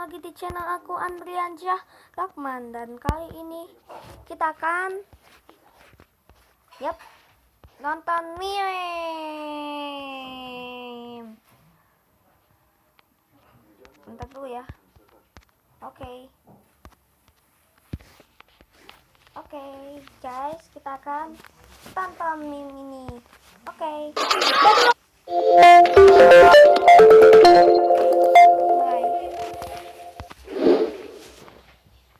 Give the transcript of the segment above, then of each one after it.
lagi di channel aku Andriansyah Rahman, dan kali ini kita akan nonton meme. Bentar dulu ya. Oke, guys, kita akan tonton meme ini. Oke.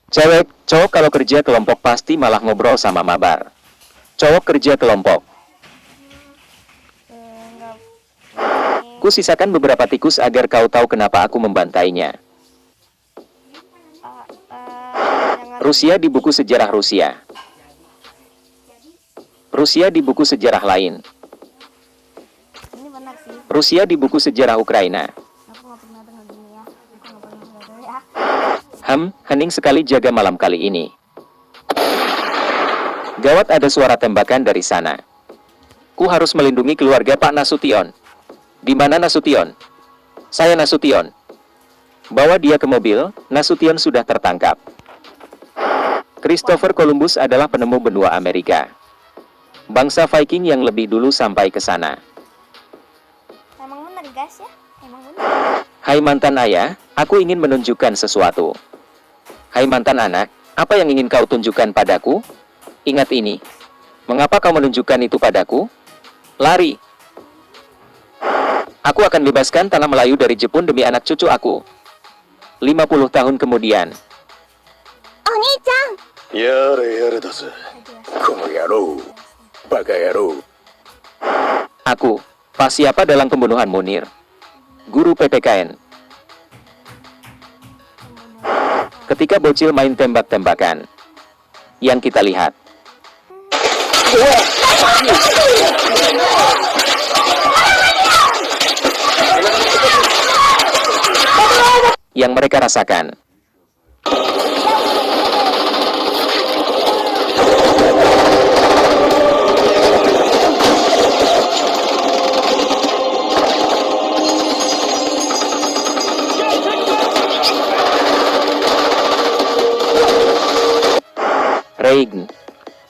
Cewek, cowok kalau kerja kelompok pasti malah ngobrol sama mabar. Cowok kerja kelompok. Ku sisakan beberapa tikus agar kau tahu kenapa aku membantainya. Rusia di buku sejarah Rusia. Rusia di buku sejarah lain. Ini benar sih. Rusia di buku sejarah Ukraina. Aku nggak pernah dengar gini ya. Hening sekali jaga malam kali ini. Gawat, ada suara tembakan dari sana. Ku harus melindungi keluarga Pak Nasution. Di mana Nasution? Saya Nasution. Bawa dia ke mobil, Nasution sudah tertangkap. Christopher Columbus adalah penemu benua Amerika. Bangsa Viking yang lebih dulu sampai ke sana. Emang benar guys ya? Emang benar. Hai mantan ayah, aku ingin menunjukkan sesuatu. Hai mantan anak, apa yang ingin kau tunjukkan padaku? Ingat ini. Mengapa kau menunjukkan itu padaku? Lari. Aku akan bebaskan tanah Melayu dari Jepun demi anak cucu aku. 50 tahun kemudian. Oni-chan. Yare da ze. Kono yaro. Baka yaro. Aku, Pak siapa dalam pembunuhan Munir? Guru PPKN. Ketika bocil main tembak-tembakan. Yang kita lihat. Yang mereka rasakan. Reign.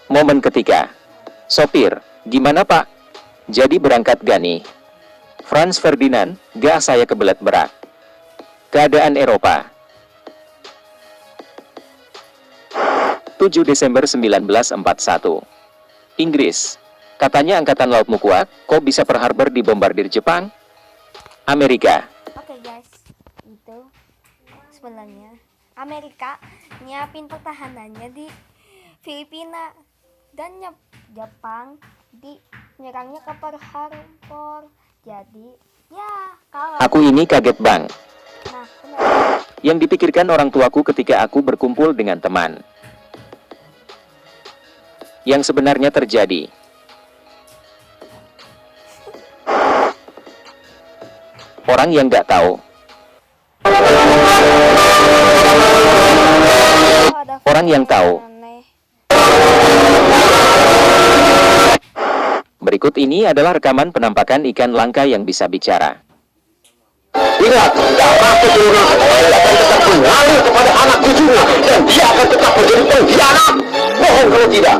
Momen ketiga. Sopir, gimana pak? Jadi berangkat gani? Franz Ferdinand, gak, saya kebelet berat. Keadaan Eropa. 7 Desember 1941. Inggris. Katanya angkatan lautmu kuat, kok bisa Pearl Harbor dibombardir Jepang? Amerika. Oke guys, itu sebenarnya Amerika nyiapin pertahanannya di Filipina dan Jepang di nyerangnya ke Pearl Harbor. Jadi ya kalau Aku ini kaget bang. nah benar. Yang dipikirkan orang tuaku ketika aku berkumpul dengan teman. Yang sebenarnya terjadi. Orang yang nggak tahu. Orang yang tahu. Aneh. Berikut ini adalah rekaman penampakan ikan langka yang bisa bicara. Ingat, dapat keturunan akan tetap mengalir kepada anak cucunya dan dia akan tetap menjadi pengkhianat. Bohong kalau tidak.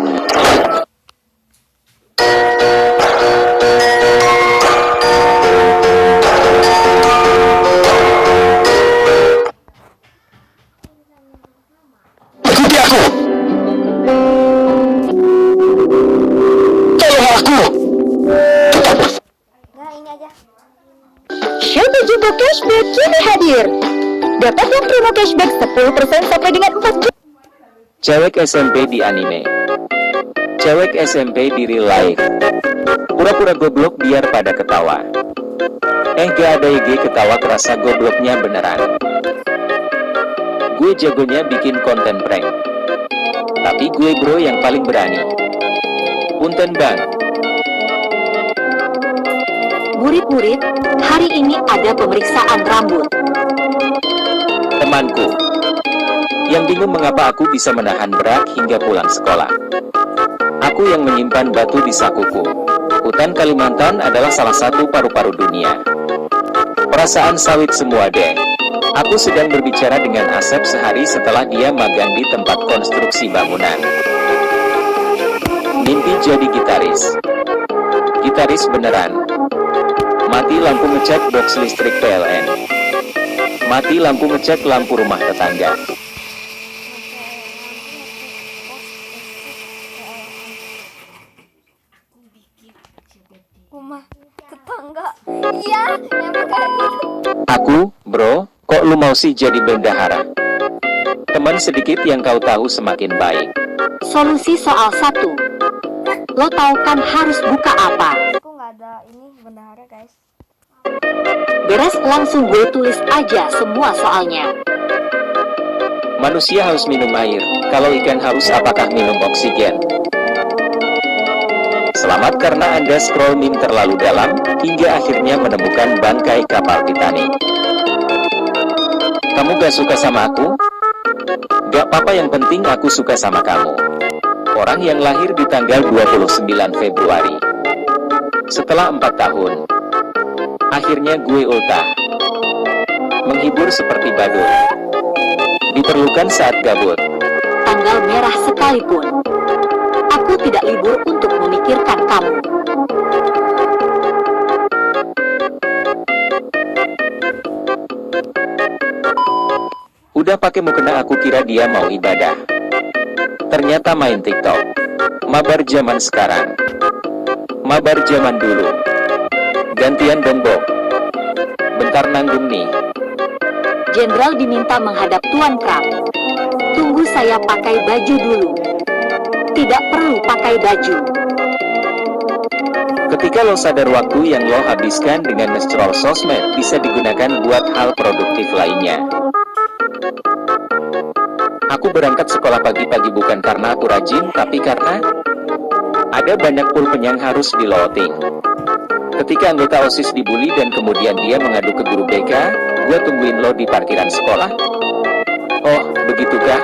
Ikuti aku. Tolong aku. Nah ini aja. Shopee Jumbo Cashback kini hadir. Dapatkan promo cashback 10% sampai dengan 4 juta. Cewek SMP di anime. Cewek SMP di real life. Pura-pura goblok biar pada ketawa. Gak ada YG ketawa kerasa gobloknya beneran. Gue jagonya bikin konten prank. Tapi gue bro yang paling berani. Punten bang. Murid-murid, hari ini ada pemeriksaan rambut. Temanku. Yang bingung mengapa aku bisa menahan berak hingga pulang sekolah. Aku yang menyimpan batu di sakuku. Hutan Kalimantan adalah salah satu paru-paru dunia. Perasaan sawit semua deh. Aku sedang berbicara dengan Asep sehari setelah dia magang di tempat konstruksi bangunan. Mimpi jadi gitaris. Gitaris beneran. Mati lampu ngecek box listrik PLN. Mati lampu ngecek lampu rumah tetangga. Rumah tetangga. Iya, emang kayak gitu. Aku, bro, kok lu mau sih jadi bendahara? Teman sedikit yang kau tahu semakin baik. Solusi soal 1. Lo tahu kan harus buka apa? Aku nggak ada ini bendahara guys. Beres, langsung gue tulis aja semua soalnya. Manusia harus minum air. Kalau ikan haus, apakah minum oksigen? Selamat karena Anda scroll meme terlalu dalam, hingga akhirnya menemukan bangkai kapal Titanic. Kamu gak suka sama aku? Gak apa-apa, yang penting aku suka sama kamu. Orang yang lahir di tanggal 29 Februari. Setelah 4 tahun, akhirnya gue ultah. Menghibur seperti badut. Diperlukan saat gabut. Tanggal merah sekalipun, aku tidak libur untuk memikirkan kamu. Udah pakai mukena, aku kira dia mau ibadah. Ternyata main TikTok. Mabar zaman sekarang. Mabar zaman dulu. Gantian dong, Bob. Bentar nanggung nih. Jenderal diminta menghadap Tuan Pram. Tunggu saya pakai baju dulu. Tidak perlu pakai baju. Ketika lo sadar waktu yang lo habiskan dengan nge-scroll sosmed bisa digunakan buat hal produktif lainnya. Aku berangkat sekolah pagi-pagi bukan karena aku rajin, tapi karena ada banyak pulpen yang harus di loading. Ketika anggota OSIS dibully dan kemudian dia mengadu ke guru BK, gue tungguin lo di parkiran sekolah. Oh, begitukah?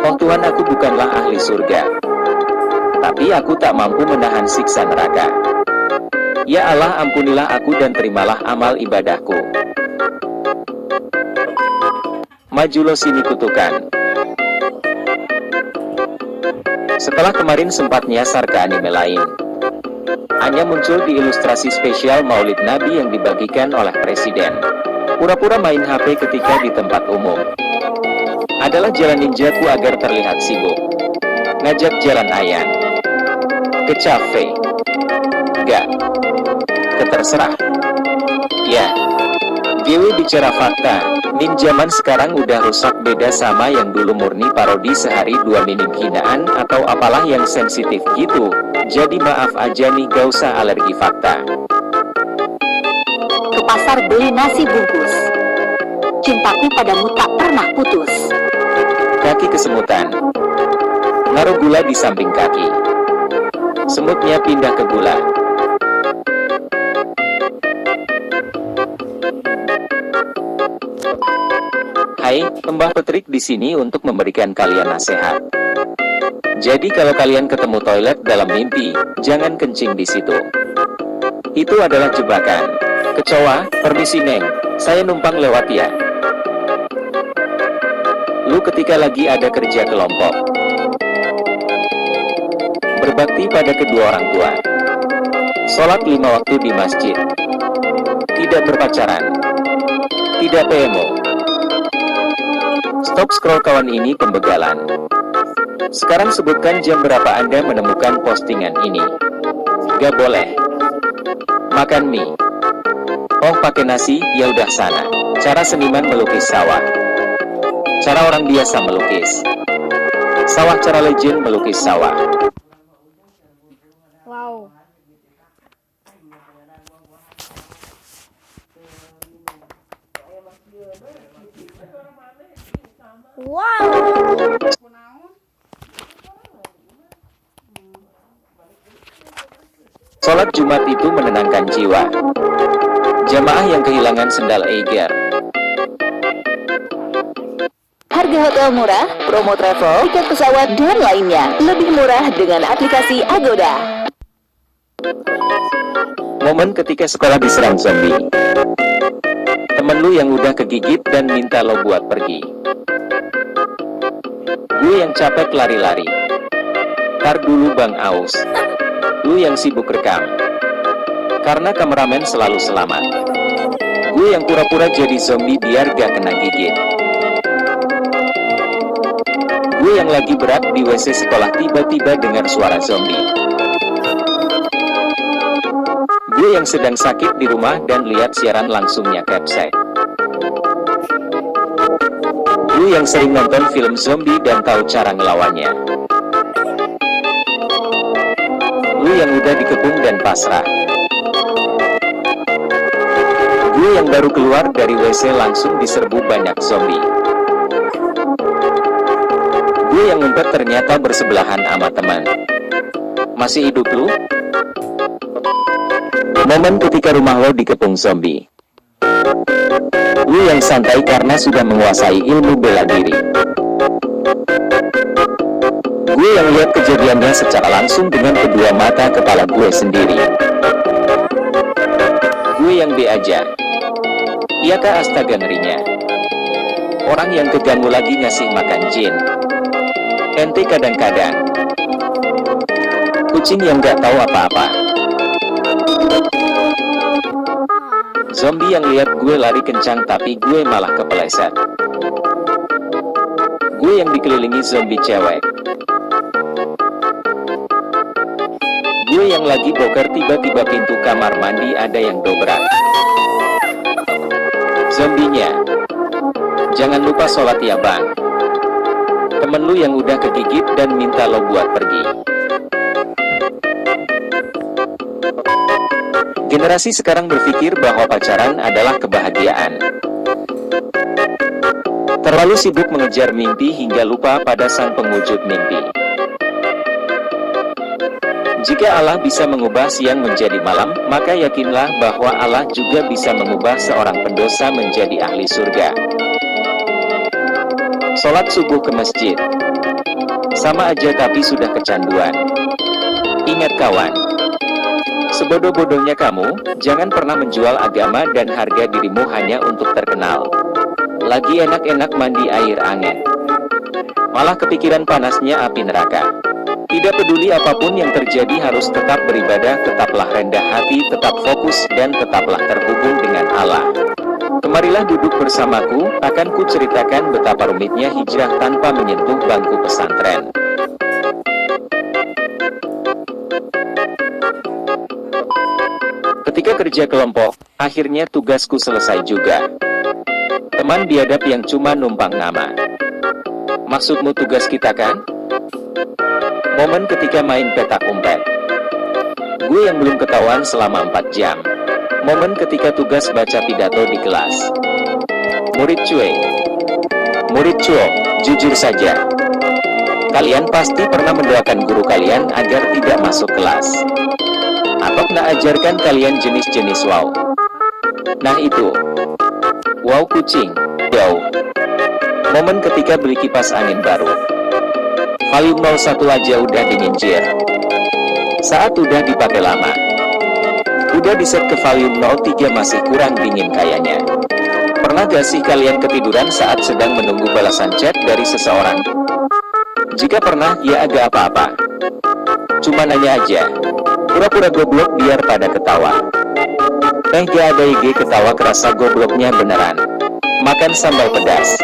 Oh Tuhan, aku bukanlah ahli surga. Tapi aku tak mampu menahan siksa neraka. Ya Allah, ampunilah aku dan terimalah amal ibadahku. Maju lo sini kutukan. Setelah kemarin sempat nyasar ke anime lain, hanya muncul di ilustrasi spesial Maulid Nabi yang dibagikan oleh Presiden. Pura-pura main HP ketika di tempat umum adalah jalan ninjaku agar terlihat sibuk. Ngajak jalan Ayan ke cafe. Gak. Keterserah. Ya. GW bicara fakta. Meme zaman sekarang udah rusak, beda sama yang dulu murni parodi sehari 2 minim hinaan atau apalah yang sensitif gitu. Jadi maaf aja nih, gak usah alergi fakta. Ke pasar beli nasi bungkus. Cintaku padamu tak pernah putus. Kaki kesemutan. Naruh gula di samping kaki. Semutnya pindah ke gula. Hai, Mbah Petrik di sini untuk memberikan kalian nasihat. Jadi kalau kalian ketemu toilet dalam mimpi, jangan kencing di situ. Itu adalah jebakan. Kecoa, permisi Neng, saya numpang lewat ya. Lu ketika lagi ada kerja kelompok. Berbakti pada kedua orang tua. Sholat 5 waktu di masjid. Tidak berpacaran. Tidak PMO. Stop scroll kawan, ini pembegalan. Sekarang sebutkan jam berapa Anda menemukan postingan ini. Gak boleh. Makan mie. Oh pakai nasi, ya udah sana. Cara seniman melukis sawah. Cara orang biasa melukis sawah, cara legend melukis sawah. Wow. Wow. Sholat Jumat itu menenangkan jiwa. Jamaah yang kehilangan sendal Eiger. Harga hotel murah, promo travel, tiket pesawat, dan lainnya lebih murah dengan aplikasi Agoda. Momen ketika sekolah diserang zombie. Temen lu yang udah kegigit dan minta lo buat pergi. Gue yang capek lari-lari. Tar dulu Bang Aus. Lu yang sibuk rekam. Karena kameramen selalu selamat. Gue yang pura-pura jadi zombie biar gak kena gigit. Gue yang lagi berat di WC sekolah tiba-tiba dengar suara zombie. Gue yang sedang sakit di rumah dan lihat siaran langsungnya capsek. Gue yang sering nonton film zombie dan tahu cara ngelawannya. Lu yang udah dikepung dan pasrah. Gue yang baru keluar dari WC langsung diserbu banyak zombie. Gue yang ngumpet ternyata bersebelahan sama teman. Masih hidup lu? Momen ketika rumah lo dikepung zombie. Lu yang santai karena sudah menguasai ilmu bela diri. Gue yang lihat kejadiannya secara langsung dengan kedua mata kepala gue sendiri. Gue yang B aja. Iya kak, astaga ngerinya. Orang yang keganggu lagi ngasih makan jin. Ente kadang-kadang kucing yang gak tahu apa-apa. Zombie yang lihat gue lari kencang tapi gue malah kepeleset. Gue yang dikelilingi zombie cewek. Gue yang lagi boker tiba-tiba pintu kamar mandi ada yang dobrak. Zombinya, jangan lupa sholat ya bang. Temen lu yang udah kegigit dan minta lo buat pergi. Generasi sekarang berpikir bahwa pacaran adalah kebahagiaan. Terlalu sibuk mengejar mimpi hingga lupa pada sang pengwujud mimpi. Jika Allah bisa mengubah siang menjadi malam, maka yakinlah bahwa Allah juga bisa mengubah seorang pendosa menjadi ahli surga. Sholat subuh ke masjid. Sama aja tapi sudah kecanduan. Ingat kawan. Sebodoh-bodohnya kamu, jangan pernah menjual agama dan harga dirimu hanya untuk terkenal. Lagi enak-enak mandi air anget, malah kepikiran panasnya api neraka. Tidak peduli apapun yang terjadi harus tetap beribadah, tetaplah rendah hati, tetap fokus dan tetaplah terhubung dengan Allah. Kemarilah duduk bersamaku, akan ku ceritakan betapa rumitnya hijrah tanpa menyentuh bangku pesantren. Ketika kerja kelompok, akhirnya tugasku selesai juga. Teman biadab yang cuma numpang nama. Maksudmu tugas kita kan? Momen ketika main petak umpet. Gue yang belum ketahuan selama 4 jam. Momen ketika tugas baca pidato di kelas. Murid cuek. Murid cuek, jujur saja. Kalian pasti pernah mendoakan guru kalian agar tidak masuk kelas. Atau nak ajarkan kalian jenis-jenis wow. Nah itu. Wow kucing, wow. Momen ketika beli kipas angin baru. Valium 01 aja udah dinginjir. Saat udah dipakai lama. Udah diset ke Valium 03 masih kurang dingin kayaknya. Pernah gak sih kalian ketiduran saat sedang menunggu balasan chat dari seseorang? Jika pernah, ya agak apa-apa. Cuma nanya aja. Pura-pura goblok biar pada ketawa. Gak ada IG ketawa kerasa gobloknya beneran. Makan sambal pedas.